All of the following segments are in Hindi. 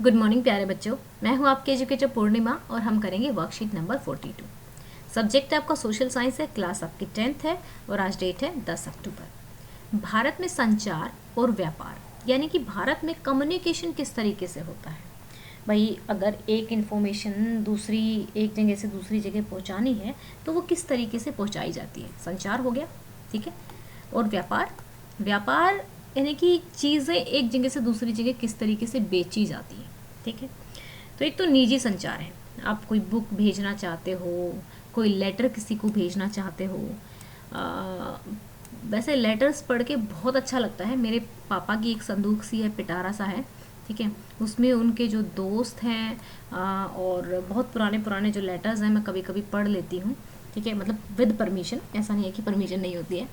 गुड मॉर्निंग प्यारे बच्चों, मैं हूं आपके एजुकेटर पूर्णिमा और हम करेंगे वर्कशीट नंबर 42। सब्जेक्ट है आपका सोशल साइंस है, क्लास आपकी 10th है और आज डेट है 10 अक्टूबर। भारत में संचार और व्यापार यानी कि भारत में कम्युनिकेशन किस तरीके से होता है। भाई अगर एक इन्फॉर्मेशन दूसरी एक जगह से दूसरी जगह पहुंचानी है तो वो किस तरीके से पहुंचाई जाती है। संचार हो गया, ठीक है। और व्यापार, व्यापार यानी कि चीज़ें एक जगह से दूसरी जगह किस तरीके से बेची जाती हैं, ठीक है। तो एक तो निजी संचार है, आप कोई बुक भेजना चाहते हो, कोई लेटर किसी को भेजना चाहते हो। वैसे लेटर्स पढ़ के बहुत अच्छा लगता है। मेरे पापा की एक संदूक सी है, पिटारा सा है, ठीक है। उसमें उनके जो दोस्त हैं और बहुत पुराने पुराने जो लेटर्स हैं मैं कभी कभी पढ़ लेती हूँ, ठीक है। मतलब विद परमिशन, ऐसा नहीं है कि परमिशन नहीं होती है।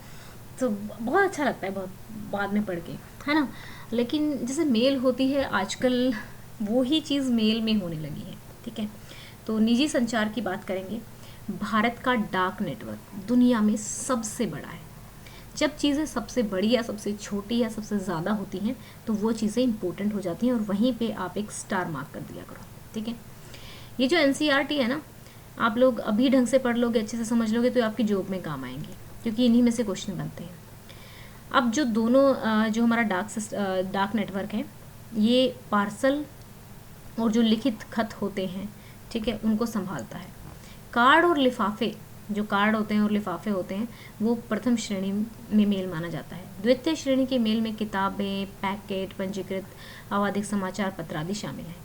तो बहुत अच्छा लगता है, बहुत बाद में पढ़ के, है ना। लेकिन जैसे मेल होती है आजकल, वो ही चीज़ मेल में होने लगी है, ठीक है। तो निजी संचार की बात करेंगे। भारत का डाक नेटवर्क दुनिया में सबसे बड़ा है। जब चीज़ें सबसे बड़ी या सबसे छोटी या सबसे ज़्यादा होती हैं तो वो चीज़ें इंपॉर्टेंट हो जाती हैं और वहीं पे आप एक स्टार मार्क कर दिया करो, ठीक है। ये जो एनसीईआरटी है ना, आप लोग अभी ढंग से पढ़ लोगे, अच्छे से समझ लोगे तो आपकी जॉब में काम आएंगी, क्योंकि इन्हीं में से क्वेश्चन बनते हैं। अब जो दोनों जो हमारा डाक नेटवर्क है, ये पार्सल और जो लिखित खत होते हैं, ठीक है, उनको संभालता है। कार्ड और लिफाफे, जो कार्ड होते हैं और लिफाफे होते हैं, वो प्रथम श्रेणी में मेल माना जाता है। द्वितीय श्रेणी के मेल में किताबें, पैकेट, पंजीकृत आवधिक समाचार पत्र आदि शामिल हैं।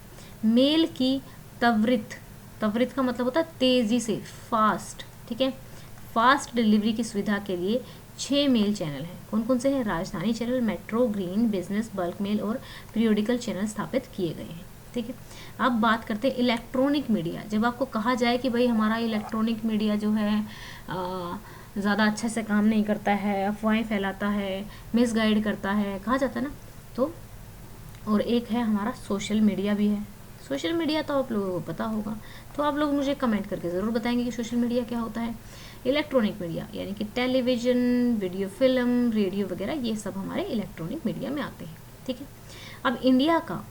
मेल की त्वरित, त्वरित का मतलब होता है तेज़ी से, फास्ट, ठीक है। फास्ट डिलीवरी की सुविधा के लिए 6 मेल चैनल हैं। कौन कौन से हैं? Rajdhani channel, metro, green, business, bulk mail और पीरियोडिकल चैनल स्थापित किए गए हैं, ठीक है। अब बात करते हैं इलेक्ट्रॉनिक मीडिया। जब आपको कहा जाए कि भाई हमारा इलेक्ट्रॉनिक मीडिया जो है ज़्यादा अच्छे से काम नहीं करता है, अफवाहें फैलाता है, मिसगाइड करता है, कहा जाता है ना। तो और एक है हमारा सोशल मीडिया भी है। सोशल मीडिया तो आप लोगों को पता होगा, तो आप लोग मुझे कमेंट करके ज़रूर बताएंगे कि सोशल मीडिया क्या होता है। इलेक्ट्रॉनिक मीडिया यानी कि टेलीविज़न, वीडियो फिल्म, रेडियो वगैरह, ये सब हमारे इलेक्ट्रॉनिक मीडिया में आते हैं, ठीक है। अब इंडिया का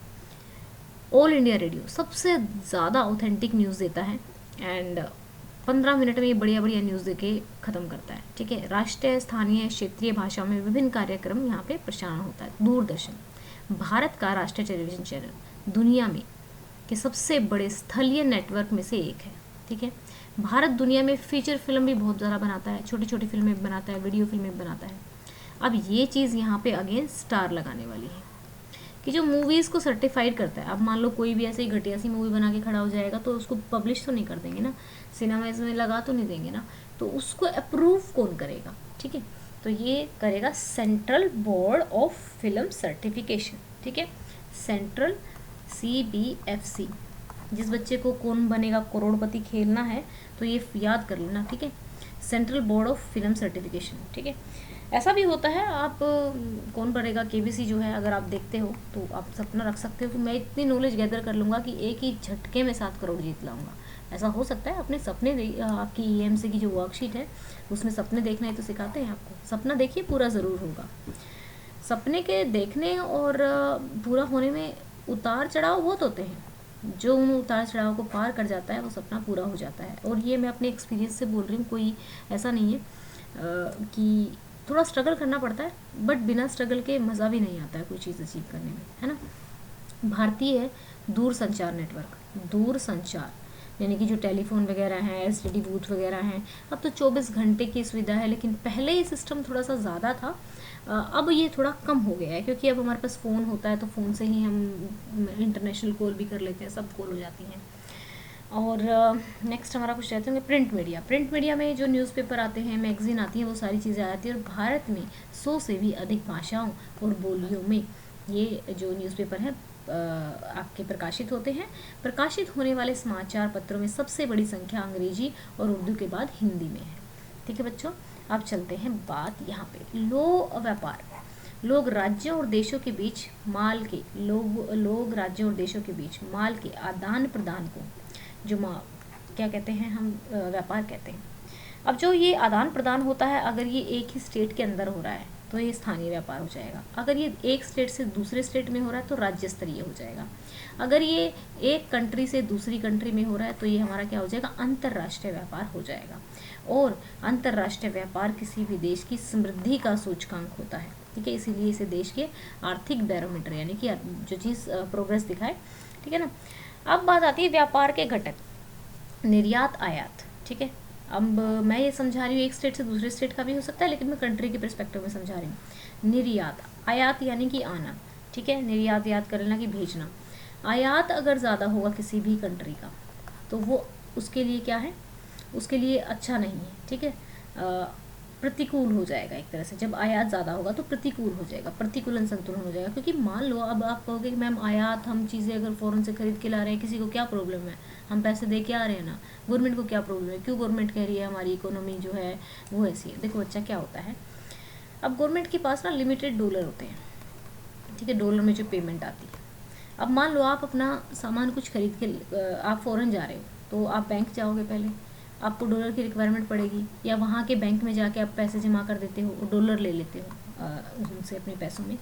ऑल इंडिया रेडियो सबसे ज़्यादा ऑथेंटिक न्यूज़ देता है एंड 15 मिनट में ये बढ़िया बढ़िया न्यूज़ दे के ख़त्म करता है, ठीक है। राष्ट्रीय, स्थानीय, क्षेत्रीय भाषाओं में विभिन्न कार्यक्रम यहाँ पे प्रसारण होता है। दूरदर्शन भारत का राष्ट्रीय टेलीविज़न चैनल, दुनिया में के सबसे बड़े स्थलीय नेटवर्क में से एक है, ठीक है। भारत दुनिया में फीचर फिल्म भी बहुत ज़्यादा बनाता है, छोटी छोटी फिल्में भी बनाता है, वीडियो फिल्में भी बनाता है। अब ये चीज़ यहाँ पे अगेन स्टार लगाने वाली है कि जो मूवीज़ को सर्टिफाइड करता है। अब मान लो कोई भी ऐसे ही घटिया सी मूवी बना के खड़ा हो जाएगा तो उसको पब्लिश तो नहीं कर देंगे ना, सिनेमा इसमें लगा तो नहीं देंगे ना, तो उसको अप्रूव कौन करेगा, ठीक है। तो ये करेगा central board of film certification, ठीक है। Central CBFC। जिस बच्चे को कौन बनेगा करोड़पति खेलना है तो ये याद कर लेना, ठीक है। Central board of film certification, ठीक है। ऐसा भी होता है, आप कौन बनेगा KBC जो है, अगर आप देखते हो तो आप सपना रख सकते हो कि मैं इतनी नॉलेज गैदर कर लूँगा कि एक ही झटके में 7 करोड़ जीत लाऊंगा। ऐसा हो सकता है। अपने सपने आपकी EMC की जो वर्कशीट है उसमें सपने देखना ही तो सिखाते हैं आपको। सपना देखिए, पूरा ज़रूर होगा। सपने के देखने और पूरा होने में उतार चढ़ाव बहुत होते हैं। जो उन उतार चढ़ाव को पार कर जाता है वो सपना पूरा हो जाता है। और ये मैं अपने एक्सपीरियंस से बोल रही हूँ, कोई ऐसा नहीं है कि थोड़ा स्ट्रगल करना पड़ता है, बट बिना स्ट्रगल के मज़ा भी नहीं आता है कोई चीज़ अचीव करने में, है ना। भारतीय दूर संचार नेटवर्क, दूर संचार यानी कि जो टेलीफोन वगैरह हैं, STD बूथ वगैरह हैं, अब तो 24 घंटे की सुविधा है, लेकिन पहले ये सिस्टम थोड़ा सा ज़्यादा था। अब ये थोड़ा कम हो गया है क्योंकि अब हमारे पास फ़ोन होता है तो फ़ोन से ही हम इंटरनेशनल कॉल भी कर लेते हैं, सब कॉल हो जाती हैं। और नेक्स्ट हमारा कुछ रहते होंगे प्रिंट मीडिया। प्रिंट मीडिया में जो न्यूज़पेपर आते हैं, मैगजीन आती हैं, वो सारी चीज़ें आती हैं। और भारत में 100 से भी अधिक भाषाओं और बोलियों में ये जो न्यूज़पेपर हैं आपके प्रकाशित होते हैं। प्रकाशित होने वाले समाचार पत्रों में सबसे बड़ी संख्या अंग्रेजी और उर्दू के बाद हिंदी में है, ठीक है बच्चों। अब चलते हैं बात यहाँ पे व्यापार। लोग राज्यों और देशों के बीच माल के लोग राज्यों और देशों के बीच माल के आदान प्रदान को जो क्या कहते हैं हम, व्यापार कहते हैं। अब जो ये आदान प्रदान होता है, अगर ये एक ही स्टेट के अंदर हो रहा है तो ये स्थानीय व्यापार हो जाएगा। अगर ये एक स्टेट से दूसरे स्टेट में हो रहा है तो राज्य स्तरीय हो जाएगा। अगर ये एक कंट्री से दूसरी कंट्री में हो रहा है तो ये हमारा क्या हो जाएगा, अंतर्राष्ट्रीय व्यापार हो जाएगा। और अंतर्राष्ट्रीय व्यापार किसी भी देश की समृद्धि का सूचकांक होता है, ठीक है, इसीलिए इसे देश के आर्थिक बैरोमीटर यानी कि जो चीज़ प्रोग्रेस दिखाए, ठीक है ना। अब बात आती है व्यापार के घटक, निर्यात आयात, ठीक है। अब मैं ये समझा रही हूँ एक स्टेट से दूसरे स्टेट का भी हो सकता है, लेकिन मैं कंट्री के पर्सपेक्टिव में समझा रही हूँ। निर्यात, आयात यानी कि आना, ठीक है, निर्यात याद कर लेना कि भेजना। आयात अगर ज़्यादा होगा किसी भी कंट्री का तो वो उसके लिए क्या है, उसके लिए अच्छा नहीं है, ठीक है, प्रतिकूल हो जाएगा एक तरह से। जब आयात ज़्यादा होगा तो प्रतिकूल हो जाएगा, प्रतिकूलन संतुलन हो जाएगा। क्योंकि मान लो अब आप कहोगे कि मैम आयात, हम चीज़ें अगर फ़ौरन से खरीद के ला रहे हैं, किसी को क्या प्रॉब्लम है, हम पैसे दे के आ रहे हैं ना, गवर्नमेंट को क्या प्रॉब्लम है, क्यों गवर्नमेंट कह रही है हमारी इकोनॉमी जो है वो ऐसी है। देखो बच्चा क्या होता है, अब गवर्नमेंट के पास ना लिमिटेड डॉलर होते हैं, ठीक है, डॉलर में जो पेमेंट आती है। अब मान लो आप अपना सामान कुछ खरीद के आप फ़ौरन जा रहे हो तो आप बैंक जाओगे, पहले आपको डॉलर की रिक्वायरमेंट पड़ेगी, या वहाँ के बैंक में जाके आप पैसे जमा कर देते हो, डॉलर ले लेते हो उनसे अपने पैसों में।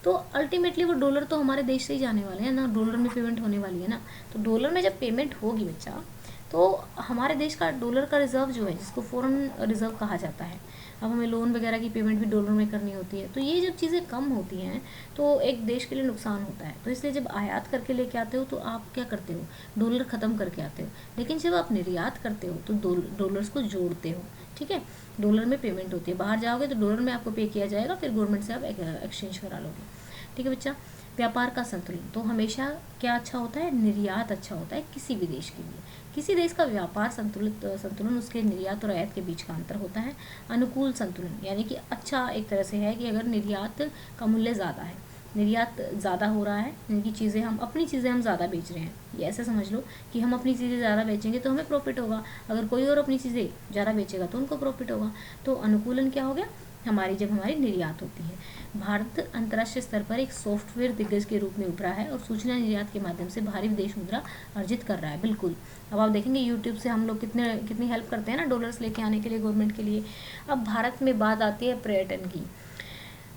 तो अल्टीमेटली वो डॉलर तो हमारे देश से ही जाने वाले हैं ना, डॉलर में पेमेंट होने वाली है ना। तो डॉलर में जब पेमेंट होगी बच्चा, तो हमारे देश का डॉलर का रिजर्व जो है, जिसको फॉरेन रिजर्व कहा जाता है, अब हमें लोन वगैरह की पेमेंट भी डॉलर में करनी होती है। तो ये जब चीज़ें कम होती हैं तो एक देश के लिए नुकसान होता है। तो इसलिए जब आयात करके लेके आते हो तो आप क्या करते हो, डॉलर ख़त्म करके आते हो। लेकिन जब आप निर्यात करते हो तो डॉलर्स को जोड़ते हो, ठीक है, डॉलर में पेमेंट होती है। बाहर जाओगे तो डॉलर में आपको पे किया जाएगा, फिर गवर्नमेंट से आप एक्सचेंज करा लोगे, ठीक है बच्चा। व्यापार का संतुलन तो हमेशा क्या अच्छा होता है, निर्यात अच्छा होता है किसी भी देश के लिए। किसी देश का व्यापार संतुलन उसके निर्यात और आयात के बीच का अंतर होता है। अनुकूल संतुलन यानी कि अच्छा एक तरह से है कि अगर निर्यात का मूल्य ज़्यादा है, निर्यात ज़्यादा हो रहा है, यानी कि चीज़ें हम अपनी चीज़ें हम ज़्यादा बेच रहे हैं, ये ऐसे समझ लो कि हम अपनी चीज़ें ज़्यादा बेचेंगे तो हमें प्रॉफिट होगा, अगर कोई और अपनी चीज़ें ज़्यादा बेचेगा तो उनको प्रॉफिट होगा। तो अनुकूलन क्या हो गया, जब हमारी निर्यात होती है। भारत अंतर्राष्ट्रीय स्तर पर एक सॉफ्टवेयर दिग्गज के रूप में उभरा है और सूचना निर्यात के माध्यम से भारी विदेश मुद्रा अर्जित कर रहा है। बिल्कुल, अब आप देखेंगे यूट्यूब से हम लोग कितनी हेल्प करते हैं ना डॉलर्स लेके आने के लिए गवर्नमेंट के लिए। अब भारत में बात आती है पर्यटन की,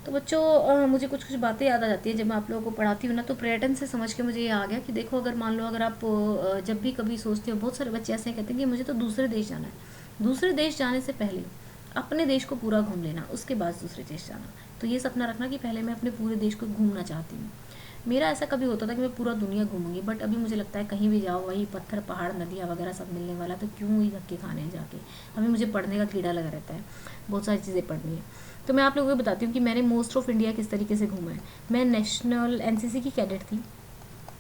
तो बच्चों मुझे कुछ बातें याद आ जाती है जब मैं आप लोगों को पढ़ाती हूँ ना। तो पर्यटन से समझ के मुझे ये आ गया कि देखो, अगर मान लो अगर आप जब भी कभी सोचते हो, बहुत सारे बच्चे ऐसे कहते हैं कि मुझे तो दूसरे देश जाना है। दूसरे देश जाने से पहले अपने देश को पूरा घूम लेना, उसके बाद दूसरे देश जाना। तो ये सपना रखना कि पहले मैं अपने पूरे देश को घूमना चाहती हूँ। मेरा ऐसा कभी होता था कि मैं पूरा दुनिया घूमूंगी, बट अभी मुझे लगता है कहीं भी जाओ वही पत्थर पहाड़ नदियाँ वगैरह सब मिलने वाला, तो क्यों ही धक्के खाने हैं जाके। अभी मुझे पढ़ने का कीड़ा लगा रहता है, बहुत सारी चीज़ें पढ़नी है। तो मैं आप लोगों को बताती हूँ कि मैंने मोस्ट ऑफ इंडिया किस तरीके से घूमा है। मैं नेशनल एनसीसी की कैडेट थी।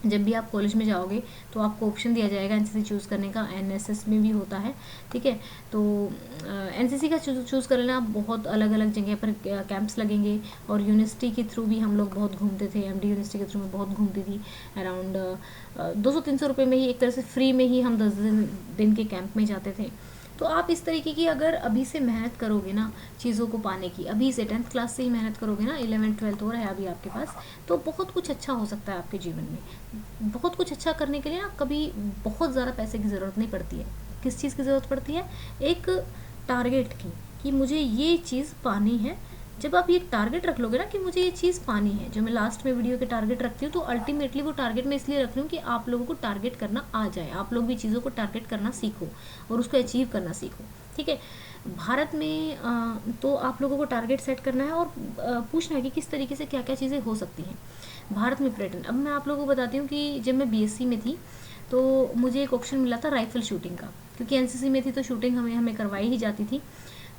जब भी आप कॉलेज में जाओगे तो आपको ऑप्शन दिया जाएगा एनसीसी चूज़ करने का, एनएसएस में भी होता है, ठीक है। तो एनसीसी का चूज़ कर लेना। बहुत अलग अलग जगह पर कैंप्स लगेंगे और यूनिवर्सिटी के थ्रू भी हम लोग बहुत घूमते थे। एमडी यूनिवर्सिटी के थ्रू मैं बहुत घूमती थी। अराउंड 200-300 रुपये में ही, एक तरह से फ्री में ही हम 10 दिन के कैंप में जाते थे। तो आप इस तरीके की अगर अभी से मेहनत करोगे ना चीज़ों को पाने की, अभी से 10th क्लास से ही मेहनत करोगे ना, 11th 12th और है अभी आपके पास, तो बहुत कुछ अच्छा हो सकता है आपके जीवन में। बहुत कुछ अच्छा करने के लिए ना कभी बहुत ज़्यादा पैसे की ज़रूरत नहीं पड़ती है। किस चीज़ की ज़रूरत पड़ती है, एक टारगेट की, कि मुझे ये चीज़ पानी है। जब आप ये टारगेट रख लोगे ना कि मुझे ये चीज़ पानी है, जो मैं लास्ट में वीडियो के टारगेट रखती हूँ, तो अल्टीमेटली वो टारगेट मैं इसलिए रख रही हूँ कि आप लोगों को टारगेट करना आ जाए, आप लोग भी चीज़ों को टारगेट करना सीखो और उसको अचीव करना सीखो, ठीक है। भारत में तो आप लोगों को टारगेट सेट करना है और पूछना है कि किस तरीके से क्या क्या चीज़ें हो सकती हैं भारत में पर्यटन। अब मैं आप लोगों को बताती हूँ कि जब मैं बीएससी में थी तो मुझे एक ऑप्शन मिला था राइफल शूटिंग का, क्योंकि एनसीसी में थी तो शूटिंग हमें करवाई ही जाती थी।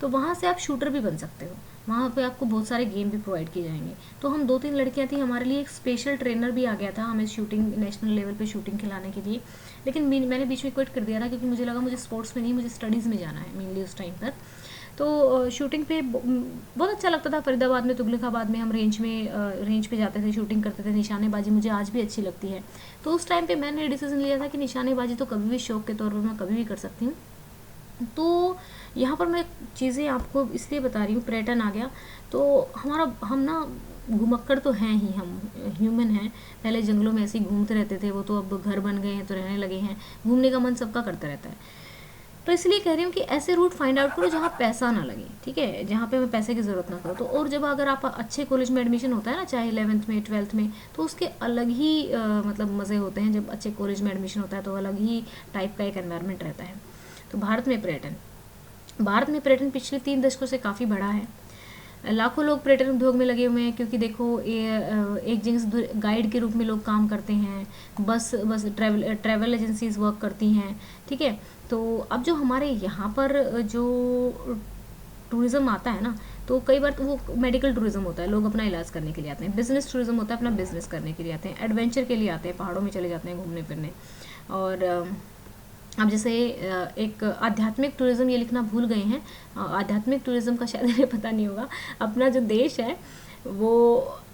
तो वहाँ से आप शूटर भी बन सकते हो, वहाँ पे आपको बहुत सारे गेम भी प्रोवाइड किए जाएंगे। तो हम 2-3 लड़कियाँ थी, हमारे लिए एक स्पेशल ट्रेनर भी आ गया था हमें शूटिंग, नेशनल लेवल पे शूटिंग खिलाने के लिए। लेकिन मैंने बीच में क्विट कर दिया था, क्योंकि मुझे लगा मुझे स्पोर्ट्स में नहीं, मुझे स्टडीज़ में जाना है मेनली उस टाइम पर। तो शूटिंग पे बहुत अच्छा लगता था। फरीदाबाद में, तुगलकाबाद में हम रेंज पे जाते थे, शूटिंग करते थे। निशानेबाजी मुझे आज भी अच्छी लगती है। तो उस टाइम पे मैंने डिसीजन लिया था कि निशानेबाजी तो कभी भी शौक के तौर पर मैं कभी भी कर सकती हूँ। तो यहाँ पर मैं चीज़ें आपको इसलिए बता रही हूँ, पर्यटन आ गया तो हम ना घुमक्कड़ तो हैं ही, हम ह्यूमन हैं। पहले जंगलों में ऐसे ही घूमते रहते थे, वो तो अब घर बन गए हैं तो रहने लगे हैं। घूमने का मन सबका करता रहता है। तो इसलिए कह रही हूँ कि ऐसे रूट फाइंड आउट करो जहाँ पैसा ना लगे, ठीक है, जहाँ पे हमें पैसे की ज़रूरत ना करो। तो और जब अगर आप अच्छे कॉलेज में एडमिशन होता है ना, चाहे 11th में 12th में, तो उसके अलग ही मतलब मज़े होते हैं। जब अच्छे कॉलेज में एडमिशन होता है तो अलग ही टाइप का एक एनवायरनमेंट रहता है। तो भारत में पर्यटन पिछले 3 दशकों से काफ़ी बढ़ा है। लाखों लोग पर्यटन उद्योग में लगे हुए हैं, क्योंकि देखो एक जगह से गाइड के रूप में लोग काम करते हैं, बस बस ट्रैवल एजेंसीज वर्क करती हैं, ठीक है। तो अब जो हमारे यहाँ पर जो टूरिज़्म आता है ना, तो कई बार तो वो मेडिकल टूरिज़्म होता है, लोग अपना इलाज करने के लिए आते हैं। बिजनेस टूरिज़्म होता है, अपना बिजनेस करने के लिए आते हैं। एडवेंचर के लिए आते हैं, पहाड़ों में चले जाते हैं घूमने फिरने। और अब जैसे एक आध्यात्मिक टूरिज़्म, ये लिखना भूल गए हैं, आध्यात्मिक टूरिज़्म का शायद इन्हें पता नहीं होगा। अपना जो देश है वो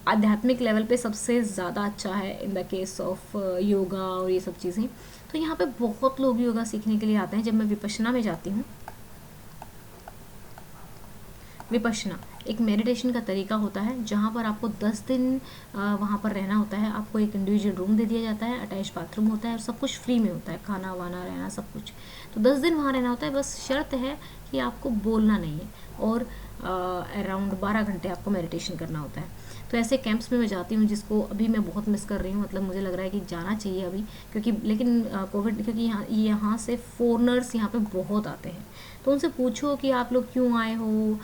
आध्यात्मिक लेवल पे सबसे ज़्यादा अच्छा है in the case of yoga और ये सब चीज़ें। तो यहाँ पे बहुत लोग योगा सीखने के लिए आते हैं। जब मैं विपश्यना में जाती हूँ, विपश्यना एक मेडिटेशन का तरीका होता है, जहाँ पर आपको 10 दिन वहाँ पर रहना होता है। आपको एक इंडिविजुअल रूम दे दिया जाता है, अटैच बाथरूम होता है और सब कुछ फ्री में होता है, खाना वाना रहना सब कुछ। तो 10 दिन वहाँ रहना होता है। बस शर्त है कि आपको बोलना नहीं है और अराउंड 12 घंटे आपको मेडिटेशन करना होता है। तो ऐसे कैंप्स में मैं जाती हूँ, जिसको अभी मैं बहुत मिस कर रही हूँ। मतलब मुझे लग रहा है कि जाना चाहिए अभी, क्योंकि लेकिन कोविड, क्योंकि यहाँ से फॉरेनर्स यहाँ पे बहुत आते हैं। तो उनसे पूछो कि आप लोग क्यों आए हो,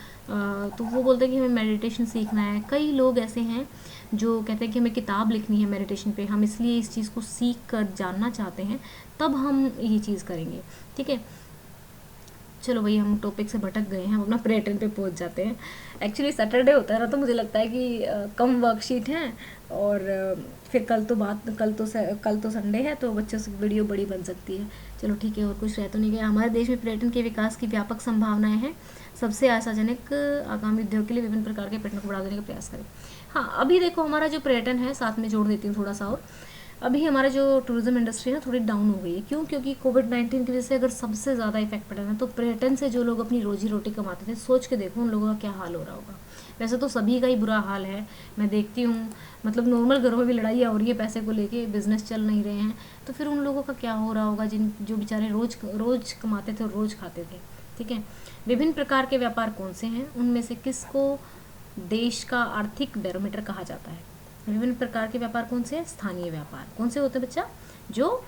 तो वो बोलते हैं कि हमें मेडिटेशन सीखना है। कई लोग ऐसे हैं जो कहते हैं कि हमें किताब लिखनी है मेडिटेशन पे, हम इसलिए इस चीज़ को सीख कर जानना चाहते हैं, तब हम ये चीज़ करेंगे, ठीक है। चलो भाई, हम टॉपिक से भटक गए हैं, हम अपना पर्यटन पे पहुंच जाते हैं। एक्चुअली सैटरडे होता है ना, तो मुझे लगता है कि कम वर्कशीट हैं और फिर कल तो संडे है, तो बच्चों से वीडियो बड़ी बन सकती है। चलो ठीक है, और कुछ रह तो नहीं गया। हमारे देश में पर्यटन के विकास की व्यापक संभावनाएं हैं। सबसे आशाजनक आगामी उद्योग के लिए विभिन्न प्रकार के पर्यटन को बढ़ावा देने का प्रयास करें। हाँ, अभी देखो हमारा जो पर्यटन है, साथ में जोड़ देती हूँ थोड़ा सा और, अभी हमारा जो टूरिज्म इंडस्ट्री है ना, थोड़ी डाउन हो गई है। क्यों? क्योंकि कोविड-19 की वजह से अगर सबसे ज़्यादा इफेक्ट पड़ा ना, तो पर्यटन से जो लोग अपनी रोजी रोटी कमाते थे, सोच के देखो उन लोगों का क्या हाल हो रहा होगा। वैसे तो सभी का ही बुरा हाल है, मैं देखती हूँ। मतलब नॉर्मल घरों में भी लड़ाइयाँ हो रही है पैसे को लेके, बिजनेस चल नहीं रहे हैं, तो फिर उन लोगों का क्या हो रहा होगा जो बेचारे रोज कमाते थे और रोज खाते थे, ठीक है। विभिन्न प्रकार के व्यापार कौन से हैं? उनमें से किसको देश का आर्थिक बैरोमीटर कहा जाता है? विभिन्न प्रकार के व्यापार कौन से हैं? स्थानीय व्यापार कौन से होते हैं बच्चा? जो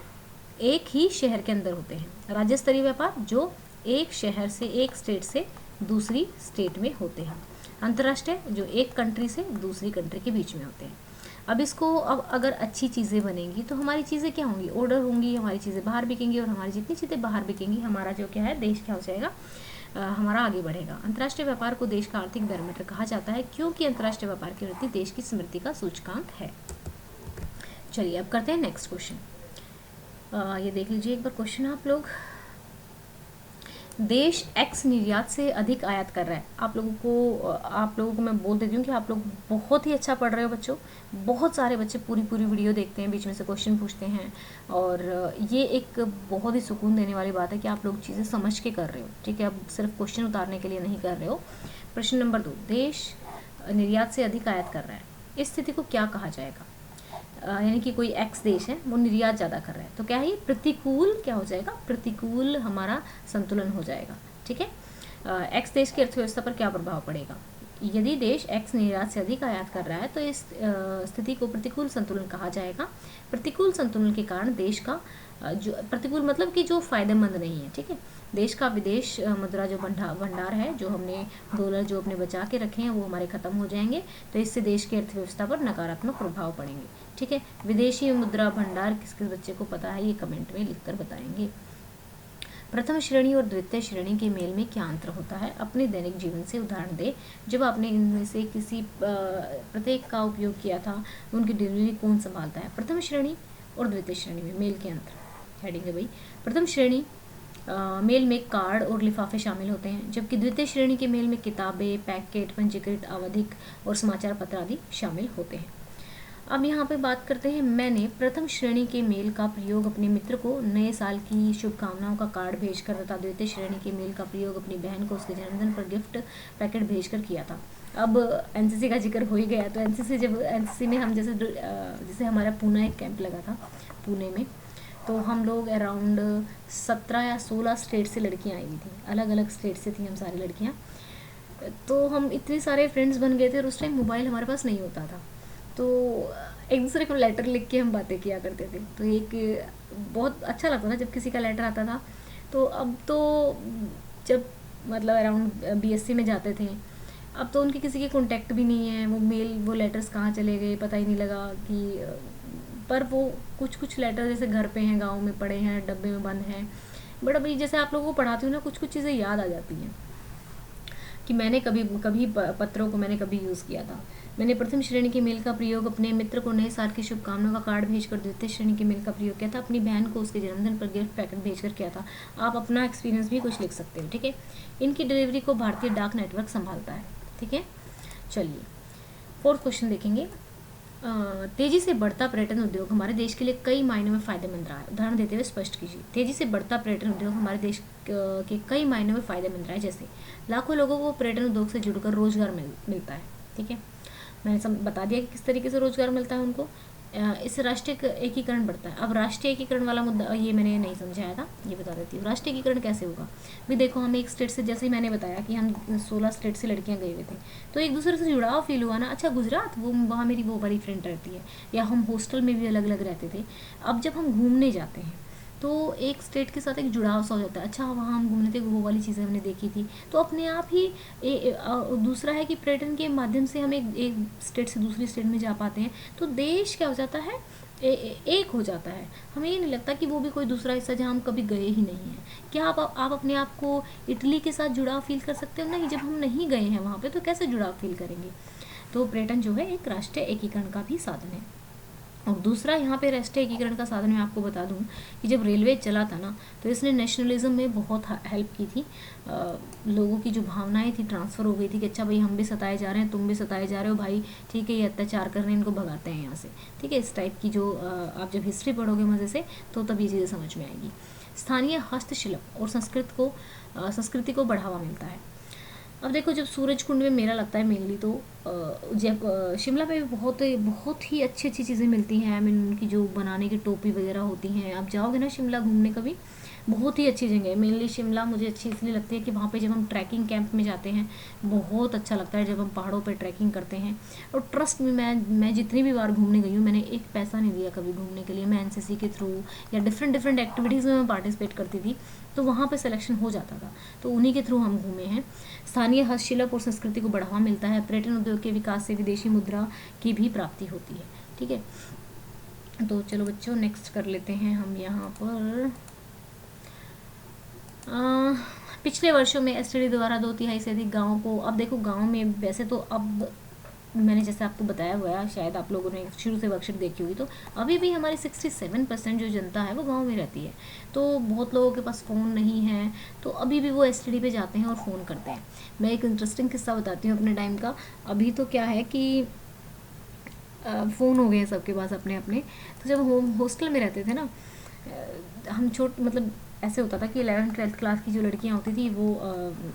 एक ही शहर के अंदर होते हैं। राज्य स्तरीय व्यापार जो एक शहर से, एक स्टेट से दूसरी स्टेट में होते हैं। अंतर्राष्ट्रीय जो एक कंट्री से दूसरी कंट्री के बीच में होते हैं। अब इसको, अब अगर अच्छी चीज़ें बनेंगी तो हमारी चीज़ें क्या होंगी? ऑर्डर होंगी, हमारी चीज़ें बाहर बिकेंगी, और हमारी जितनी चीज़ें बाहर बिकेंगी, हमारा जो क्या है, देश क्या हो जाएगा, हमारा आगे बढ़ेगा। अंतर्राष्ट्रीय व्यापार को देश का आर्थिक बैरोमीटर कहा जाता है, क्योंकि अंतर्राष्ट्रीय व्यापार की वृद्धि देश की समृद्धि का सूचकांक है। चलिए अब करते हैं नेक्स्ट क्वेश्चन। ये देख लीजिए एक बार क्वेश्चन आप लोग। देश एक्स निर्यात से अधिक आयात कर रहा है। आप लोगों को मैं बोल देती हूँ कि आप लोग बहुत ही अच्छा पढ़ रहे हो बच्चों। बहुत सारे बच्चे पूरी वीडियो देखते हैं, बीच में से क्वेश्चन पूछते हैं, और ये एक बहुत ही सुकून देने वाली बात है कि आप लोग चीज़ें समझ के कर रहे हो, ठीक है। अब सिर्फ क्वेश्चन उतारने के लिए नहीं कर रहे हो। प्रश्न नंबर 2, देश निर्यात से अधिक आयात कर रहा है, इस स्थिति को क्या कहा जाएगा? यानी कि कोई एक्स देश है, वो निर्यात ज़्यादा कर रहा है, तो क्या है ये? प्रतिकूल क्या हो जाएगा? प्रतिकूल हमारा संतुलन हो जाएगा, ठीक है। एक्स देश की अर्थव्यवस्था पर क्या प्रभाव पड़ेगा? यदि देश एक्स निर्यात से अधिक आयात कर रहा है तो इस स्थिति को प्रतिकूल संतुलन कहा जाएगा। प्रतिकूल संतुलन के कारण देश का जो प्रतिकूल मतलब कि जो फायदेमंद नहीं है, ठीक है। देश का विदेश मुद्रा जो भंडार है, जो हमने डॉलर जो अपने बचा के रखे हैं, वो हमारे ख़त्म हो जाएंगे, तो इससे देश की अर्थव्यवस्था पर नकारात्मक प्रभाव पड़ेंगे, ठीक है। विदेशी मुद्रा भंडार किस किस बच्चे को पता है, ये कमेंट में लिखकर बताएंगे। प्रथम श्रेणी और द्वितीय श्रेणी के मेल में क्या अंतर होता है? अपने दैनिक जीवन से उदाहरण दे जब आपने इनमें से किसी प्रत्येक का उपयोग किया था। उनकी डिलीवरी कौन संभालता है? प्रथम श्रेणी और द्वितीय श्रेणी में मेल के अंतर। हेडिंग है भाई, प्रथम श्रेणी मेल में कार्ड और लिफाफे शामिल होते हैं, जबकि द्वितीय श्रेणी के मेल में किताबें, पैकेट, पंजीकृत आवधिक और समाचार पत्र आदि शामिल होते हैं। अब यहाँ पे बात करते हैं, मैंने प्रथम श्रेणी के मेल का प्रयोग अपने मित्र को नए साल की शुभकामनाओं का कार्ड भेजकर तथा द्वितीय श्रेणी के मेल का प्रयोग अपनी बहन को उसके जन्मदिन पर गिफ्ट पैकेट भेजकर किया था। अब एनसीसी का जिक्र हो ही गया, तो एनसीसी में हम जैसे हमारा पूना एक कैंप लगा था पुणे में, तो हम लोग अराउंड 17 या 16 स्टेट से लड़कियाँ आई हुई थी, अलग अलग स्टेट से थी हम सारी लड़कियाँ। तो हम इतने सारे फ्रेंड्स बन गए थे, और उस टाइम मोबाइल हमारे पास नहीं होता था, तो एक दूसरे को लेटर लिख के हम बातें किया करते थे। तो एक बहुत अच्छा लगता था जब किसी का लेटर आता था। तो अब तो जब मतलब अराउंड बीएससी में जाते थे, अब तो उनके किसी के कांटेक्ट भी नहीं है, वो मेल वो लेटर्स कहाँ चले गए पता ही नहीं लगा कि पर वो कुछ कुछ लेटर जैसे घर पे हैं, गाँव में पड़े हैं, डब्बे में बंद हैं। बट अभी जैसे आप लोगों को पढ़ाती हूँ ना, कुछ कुछ चीज़ें याद आ जाती हैं कि मैंने कभी कभी पत्रों को मैंने कभी यूज़ किया था। मैंने प्रथम श्रेणी के मेल का प्रयोग अपने मित्र को नए साल की शुभकामनाओं का कार्ड भेजकर द्वितीय श्रेणी के मेल का प्रयोग किया था, अपनी बहन को उसके जन्मदिन पर गिफ्ट पैकेट भेजकर किया था। आप अपना एक्सपीरियंस भी कुछ लिख सकते हो, ठीक है। इनकी डिलीवरी को भारतीय डाक नेटवर्क संभालता है, ठीक है। चलिए फोर्थ क्वेश्चन देखेंगे। तेजी से बढ़ता पर्यटन उद्योग हमारे देश के लिए कई मायनों में फायदेमंद रहा है। उदाहरण देते हुए स्पष्ट कीजिए। तेजी से बढ़ता पर्यटन उद्योग हमारे देश के कई मायनों में फायदेमंद रहा है, जैसे लाखों लोगों को पर्यटन उद्योग से जुड़कर रोजगार मिलता है, ठीक है। मैंने बता दिया कि किस तरीके से रोजगार मिलता है उनको। इससे राष्ट्रीय एकीकरण बढ़ता है। अब राष्ट्रीय एकीकरण वाला मुद्दा ये मैंने नहीं समझाया था, ये बता देती हूँ। राष्ट्रीय एकीकरण कैसे होगा भी, देखो हम एक स्टेट से, जैसे ही मैंने बताया कि हम 16 स्टेट से लड़कियां गए हुए थे, तो एक दूसरे से जुड़ाव फील हुआ ना। अच्छा गुजरात, वो वहाँ मेरी वो वाली फ्रेंड रहती है, या हम हॉस्टल में भी अलग अलग रहते थे। अब जब हम घूमने जाते हैं तो एक स्टेट के साथ एक जुड़ाव सा हो जाता है। अच्छा वहाँ हम घूमने थे, वो वाली चीज़ें हमने देखी थी, तो अपने आप ही दूसरा है कि पर्यटन के माध्यम से हम एक स्टेट से दूसरी स्टेट में जा पाते हैं, तो देश क्या हो जाता है, एक हो जाता है। हमें ये नहीं लगता कि वो भी कोई दूसरा हिस्सा जहाँ हम कभी गए ही नहीं हैं। क्या आप अपने आप को इटली के साथ जुड़ाव फील कर सकते हो? नहीं, जब हम नहीं गए हैं वहाँ पे तो कैसे जुड़ाव फील करेंगे। तो पर्यटन जो है एक राष्ट्रीय एकीकरण का भी साधन है। और दूसरा यहाँ पे राष्ट्रीय एकीकरण का साधन मैं आपको बता दूँ कि जब रेलवे चला था ना, तो इसने नेशनलिज्म में बहुत हेल्प की थी। लोगों की जो भावनाएं थी ट्रांसफ़र हो गई थी कि अच्छा भाई हम भी सताए जा रहे हैं, तुम भी सताए जा रहे हो भाई, ठीक है ये अत्याचार कर रहे हैं, इनको भगाते हैं यहाँ से, ठीक है। इस टाइप की जो आप जब हिस्ट्री पढ़ोगे मज़े से तो तब ये चीज़ें समझ में आएगी। स्थानीय हस्तशिल्प और संस्कृति को बढ़ावा मिलता है। अब देखो जब सूरज कुंड में मेला लगता है मेनली, तो जब शिमला में भी बहुत बहुत ही अच्छी अच्छी चीज़ें मिलती हैं। आई मीन उनकी जो बनाने की टोपी वगैरह होती हैं। आप जाओगे ना शिमला घूमने कभी, बहुत ही अच्छी जगह है। मेनली शिमला मुझे अच्छी इसलिए लगती है कि वहाँ पे जब हम ट्रैकिंग कैंप में जाते हैं बहुत अच्छा लगता है, जब हम पहाड़ों पे ट्रैकिंग करते हैं। और ट्रस्ट में मैं जितनी भी बार घूमने गई हूँ, मैंने एक पैसा नहीं दिया कभी घूमने के लिए। मैं एनसीसी के थ्रू या डिफरेंट डिफरेंट एक्टिविटीज़ में मैं पार्टिसिपेट करती थी, तो वहाँ पे सिलेक्शन हो जाता था, तो उन्हीं के थ्रू हम घूमे हैं। स्थानीय हस्तशिल्प और संस्कृति को बढ़ावा मिलता है। पर्यटन उद्योग के विकास से विदेशी मुद्रा की भी प्राप्ति होती है, ठीक है। तो चलो बच्चों नेक्स्ट कर लेते हैं हम यहाँ पर। पिछले वर्षों में एसटीडी द्वारा 2/3 से अधिक गाँवों को, अब देखो गाँव में वैसे तो अब मैंने जैसे आपको बताया हुआ है, शायद आप लोगों ने शुरू से वर्कशीट देखी हुई, तो अभी भी हमारी 67% जो जनता है वो गांव में रहती है। तो बहुत लोगों के पास फ़ोन नहीं है, तो अभी भी वो एसटीडी पे जाते हैं और फ़ोन करते हैं। मैं एक इंटरेस्टिंग किस्सा बताती हूँ अपने टाइम का। अभी तो क्या है कि फ़ोन हो गए हैं सबके पास अपने अपने। तो जब हॉस्टल में रहते थे ना, हम मतलब ऐसे होता था कि 11th-12th क्लास की जो लड़कियां होती थी वो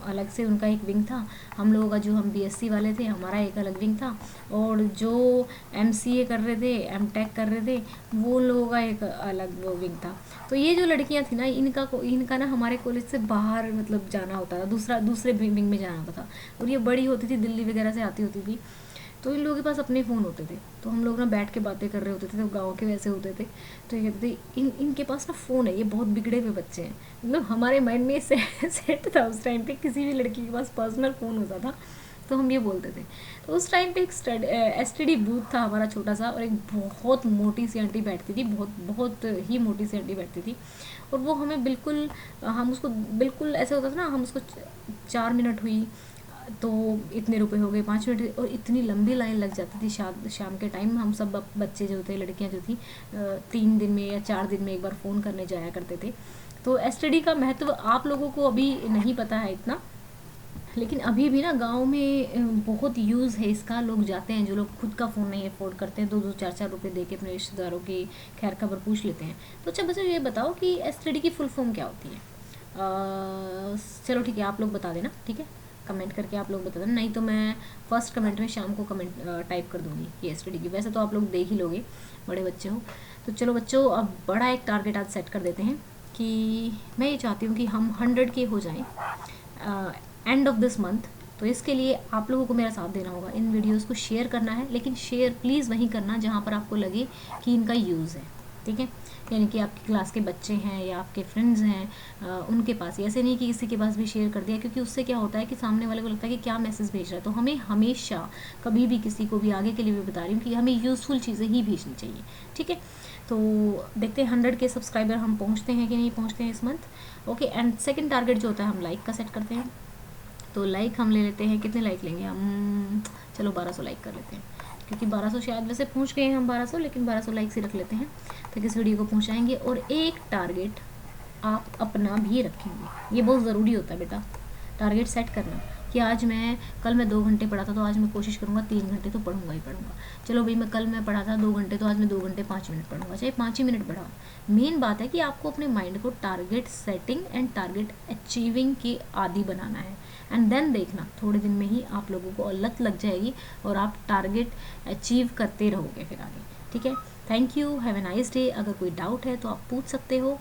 अलग से उनका एक विंग था। हम लोगों का जो हम बीएससी वाले थे हमारा एक अलग विंग था, और जो एमसीए कर रहे थे, एमटेक कर रहे थे, वो लोगों का एक अलग वो विंग था। तो ये जो लड़कियां थी ना, इनका ना हमारे कॉलेज से बाहर मतलब जाना होता था, दूसरे विंग में जाना होता था। और ये बड़ी होती थी, दिल्ली वगैरह से आती होती थी, तो इन लोगों के पास अपने फ़ोन होते थे। तो हम लोग ना बैठ के बातें कर रहे होते थे, तो गाँव के वैसे होते थे। तो ये कहते थे इनके पास ना फ़ोन है, ये बहुत बिगड़े हुए बच्चे हैं। मतलब हमारे माइंड में सेट था उस टाइम पे, किसी भी लड़की के पास पर्सनल फ़ोन होता था तो हम ये बोलते थे। तो उस टाइम पे एक एसटीडी बूथ था हमारा छोटा सा, और एक बहुत मोटी सी आंटी बैठती थी, बहुत बहुत ही मोटी सी आंटी बैठती थी। और वो हमें बिल्कुल, हम उसको बिल्कुल ऐसे होता था ना, हम उसको 4 मिनट हुई तो इतने रुपए हो गए, 5 मिनट, और इतनी लंबी लाइन लग जाती थी शाम के टाइम। हम सब बच्चे जो थे, लड़कियां जो थी, 3 दिन में या 4 दिन में एक बार फ़ोन करने जाया करते थे। तो एसटीडी का महत्व आप लोगों को अभी नहीं पता है इतना, लेकिन अभी भी ना गांव में बहुत यूज़ है इसका। लोग जाते हैं, जो लोग खुद का फ़ोन नहीं अफोर्ड करते हैं, 2-2 4-4 रुपये दे के अपने रिश्तेदारों की खैर खबर पूछ लेते हैं। तो अच्छा बच्चों ये बताओ कि एसटीडी की फुल फॉर्म क्या होती है? चलो ठीक है, आप लोग बता देना, ठीक है, कमेंट करके आप लोग बता देना, नहीं तो मैं फर्स्ट कमेंट में शाम को कमेंट टाइप कर दूंगी कि एसटीडी की। वैसे तो आप लोग देख ही लोगे, बड़े बच्चे हो। तो चलो बच्चों, अब बड़ा एक टारगेट आज सेट कर देते हैं कि मैं ये चाहती हूँ कि हम 100 के हो जाएं एंड ऑफ दिस मंथ। तो इसके लिए आप लोगों को मेरा साथ देना होगा, इन वीडियोस को शेयर करना है, लेकिन शेयर प्लीज़ वहीं करना जहाँ पर आपको लगे कि इनका यूज़ है, ठीक है। यानी कि आपकी क्लास के बच्चे हैं या आपके फ्रेंड्स हैं, उनके पास, ऐसे नहीं कि किसी के पास भी शेयर कर दिया, क्योंकि उससे क्या होता है कि सामने वाले को लगता है कि क्या मैसेज भेज रहा है। तो हमें हमेशा कभी भी किसी को भी, आगे के लिए भी बता रही हूँ कि हमें यूज़फुल चीज़ें ही भेजनी चाहिए, ठीक है। तो देखते हैं 100 के सब्सक्राइबर हम पहुँचते हैं कि नहीं पहुँचते हैं इस month. Okay, and second target जो होता है हम लाइक का सेट करते हैं। तो लाइक हम ले लेते हैं, कितने लाइक लेंगे हम, चलो 1200 लाइक कर लेते हैं, क्योंकि 1200 शायद वैसे पहुंच गए हैं हम 1200, लेकिन 1200 लाइक से रख लेते हैं तो इस वीडियो को पहुंचाएंगे। और एक टारगेट आप अपना भी रखेंगे, ये बहुत ज़रूरी होता है बेटा, टारगेट सेट करना कि आज मैं, कल मैं 2 घंटे पढ़ा था तो आज मैं कोशिश करूँगा 3 घंटे तो पढ़ूंगा ही पढ़ूंगा। चलो भाई, मैं कल मैं पढ़ा था 2 घंटे, तो आज मैं 2 घंटे 5 मिनट पढ़ूंगा, चाहे 5 ही मिनट पढ़ा। मेन बात है कि आपको अपने माइंड को target setting and target achieving के आदी बनाना है। एंड देन देखना, थोड़े दिन में ही आप लोगों को लत लग जाएगी और आप टारगेट अचीव करते रहोगे फिर आगे, ठीक है। Thank you, have a nice day. अगर कोई डाउट है तो आप पूछ सकते हो।